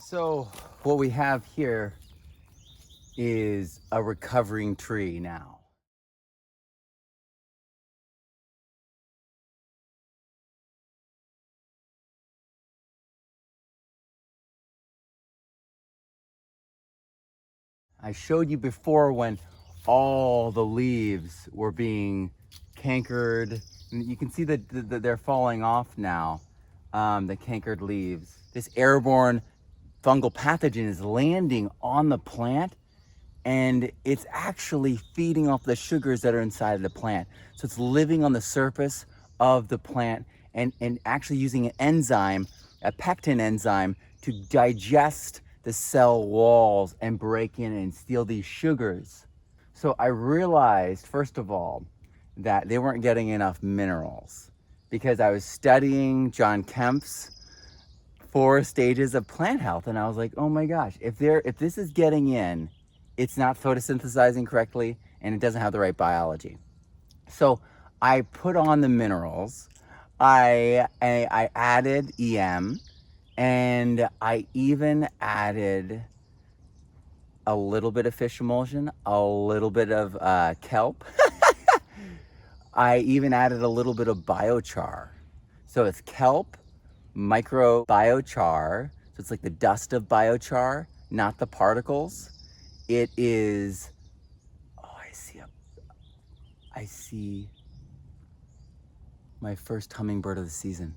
So what we have here is a recovering tree now. I showed you before when all the leaves were being cankered. You can see that they're falling off now, the cankered leaves. This airborne fungal pathogen is landing on the plant, and it's actually feeding off the sugars that are inside of the plant. So it's living on the surface of the plant and actually using an enzyme, a pectin enzyme, to digest the cell walls and break in and steal these sugars. So I realized, first of all, that they weren't getting enough minerals because I was studying John Kemp's 4 stages of plant health, and I was like, oh my gosh, if this is getting in, it's not photosynthesizing correctly and it doesn't have the right biology. So I put on the minerals. I added EM, and I even added a little bit of fish emulsion, a little bit of kelp. I even added a little bit of biochar. So it's kelp, micro biochar. So it's like the dust of biochar, not the particles. It is, oh, I see my first hummingbird of the season.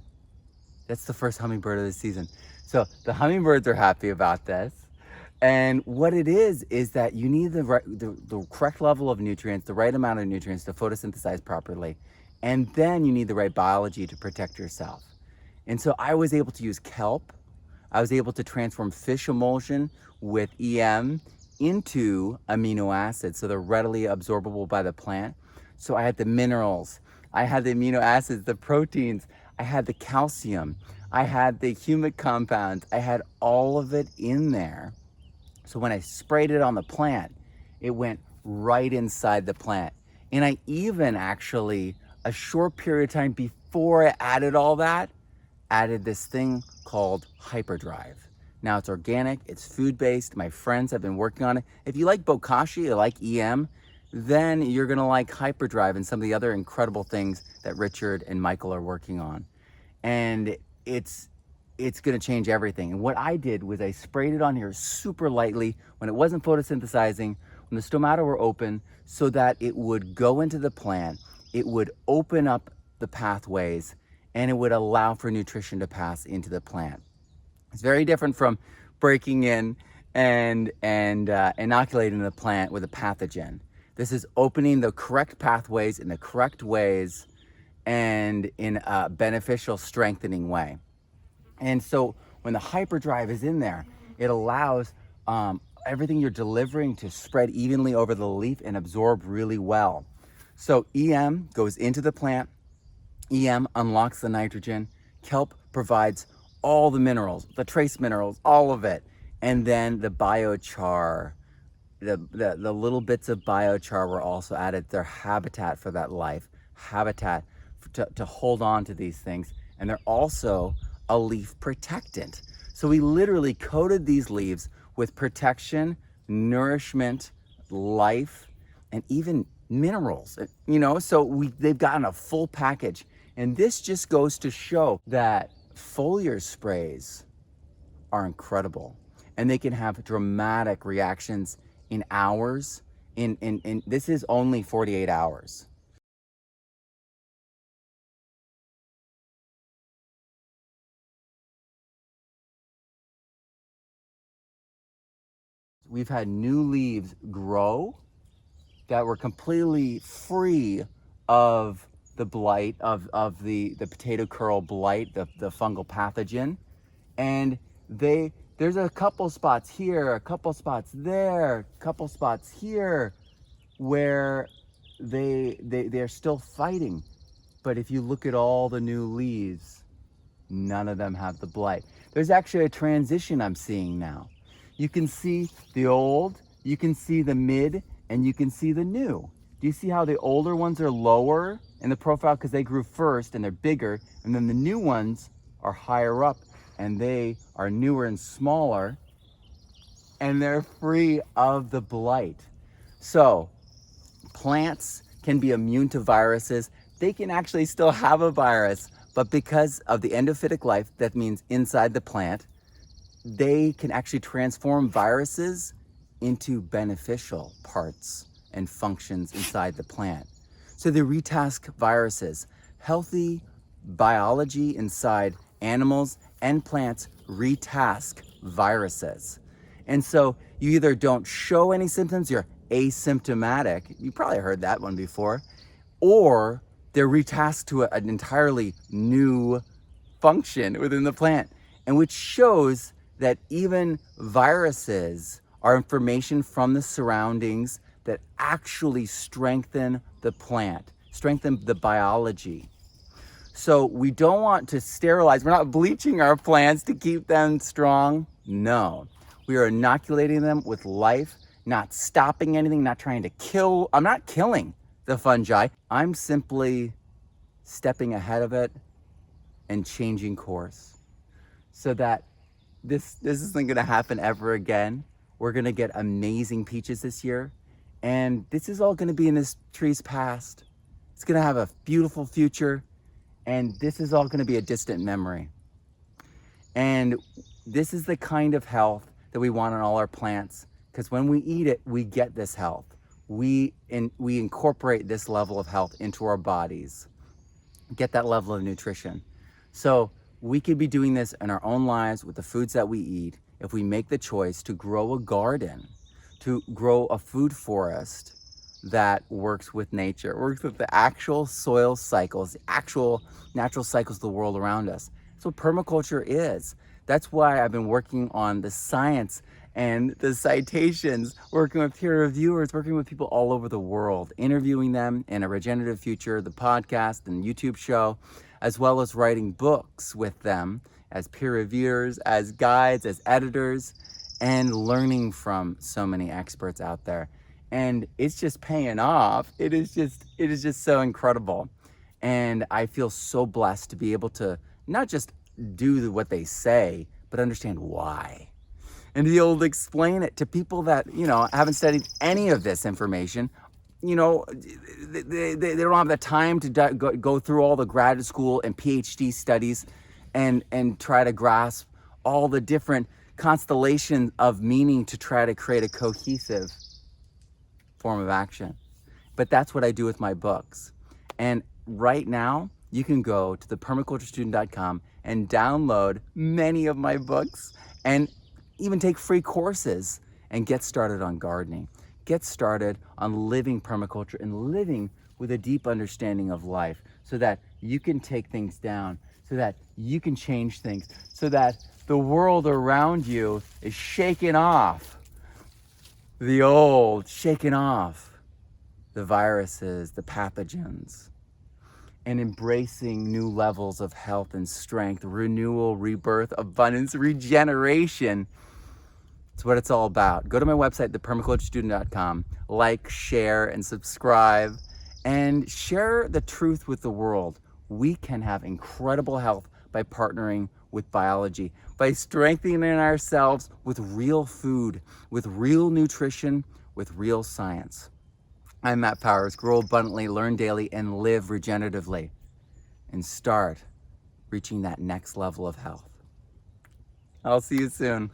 That's the first hummingbird of the season. So the hummingbirds are happy about this. And what it is that you need the correct level of nutrients, the right amount of nutrients to photosynthesize properly. And then you need the right biology to protect yourself. And so I was able to use kelp. I was able to transform fish emulsion with EM into amino acids, so they're readily absorbable by the plant. So I had the minerals, I had the amino acids, the proteins, I had the calcium, I had the humic compounds, I had all of it in there. So when I sprayed it on the plant, it went right inside the plant. And I even actually, a short period of time before I added all that, added this thing called Hyperdrive. Now it's organic, it's food-based. My friends have been working on it. If you like bokashi, you like EM, then you're gonna like Hyperdrive and some of the other incredible things that Richard and Michael are working on. And it's gonna change everything. And what I did was I sprayed it on here super lightly when it wasn't photosynthesizing, when the stomata were open, so that it would go into the plant, it would open up the pathways, and it would allow for nutrition to pass into the plant. It's very different from breaking in and inoculating the plant with a pathogen. This is opening the correct pathways in the correct ways and in a beneficial, strengthening way. And so when the hyperdrive is in there, it allows everything you're delivering to spread evenly over the leaf and absorb really well. So EM goes into the plant. EM unlocks the nitrogen. Kelp provides all the minerals, the trace minerals, all of it. And then the biochar, the little bits of biochar were also added. They're habitat for that life, habitat to hold on to these things. And they're also a leaf protectant. So we literally coated these leaves with protection, nourishment, life, and even minerals, so they've gotten a full package. And this just goes to show that foliar sprays are incredible, and they can have dramatic reactions in hours. In this is only 48 hours. We've had new leaves grow that were completely free of the blight, of the potato curl blight, the fungal pathogen. And there's a couple spots here, a couple spots there, a couple spots here where they're still fighting. But if you look at all the new leaves, none of them have the blight. There's actually a transition I'm seeing now. You can see the old, you can see the mid, and you can see the new. Do you see how the older ones are lower in the profile because they grew first and they're bigger, and then the new ones are higher up and they are newer and smaller, and they're free of the blight. So plants can be immune to viruses. They can actually still have a virus, but because of the endophytic life, that means inside the plant, they can actually transform viruses into beneficial parts and functions inside the plant. So they retask viruses. Healthy biology inside animals and plants retask viruses. And so you either don't show any symptoms, you're asymptomatic. You probably heard that one before. Or they're retasked to an entirely new function within the plant, and which shows that even viruses are information from the surroundings that actually strengthen the plant, strengthen the biology. So we don't want to sterilize. We're not bleaching our plants to keep them strong. No, we are inoculating them with life, not stopping anything, not trying to kill. I'm not killing the fungi. I'm simply stepping ahead of it and changing course so that this isn't going to happen ever again. We're going to get amazing peaches this year, and this is all going to be in this tree's past. It's going to have a beautiful future, and this is all going to be a distant memory. And this is the kind of health that we want on all our plants, because when we eat it, we get this health. We incorporate this level of health into our bodies, get that level of nutrition. So we could be doing this in our own lives with the foods that we eat if we make the choice to grow a garden, to grow a food forest that works with nature, works with the actual soil cycles, the actual natural cycles of the world around us. That's what permaculture is. That's why I've been working on the science and the citations, working with peer reviewers, working with people all over the world, interviewing them in a Regenerative Future, the podcast and YouTube show, as well as writing books with them as peer reviewers, as guides, as editors, and learning from so many experts out there. And it's just paying off. It is just so incredible. And I feel so blessed to be able to not just do what they say, but understand why. And to be able to explain it to people that, haven't studied any of this information. They don't have the time to go through all the graduate school and PhD studies and try to grasp all the different constellations of meaning to try to create a cohesive form of action. But that's what I do with my books. And right now, you can go to thepermaculturestudent.com and download many of my books and even take free courses and get started on gardening. Get started on living permaculture and living with a deep understanding of life so that you can take things down, so that you can change things, so that the world around you is shaking off the old, shaking off the viruses, the pathogens, and embracing new levels of health and strength, renewal, rebirth, abundance, regeneration. It's what it's all about. Go to my website, thepermaculturestudent.com, like, share, and subscribe, and share the truth with the world. We can have incredible health by partnering with biology, by strengthening ourselves with real food, with real nutrition, with real science. I'm Matt Powers. Grow abundantly, learn daily, and live regeneratively. And start reaching that next level of health. I'll see you soon.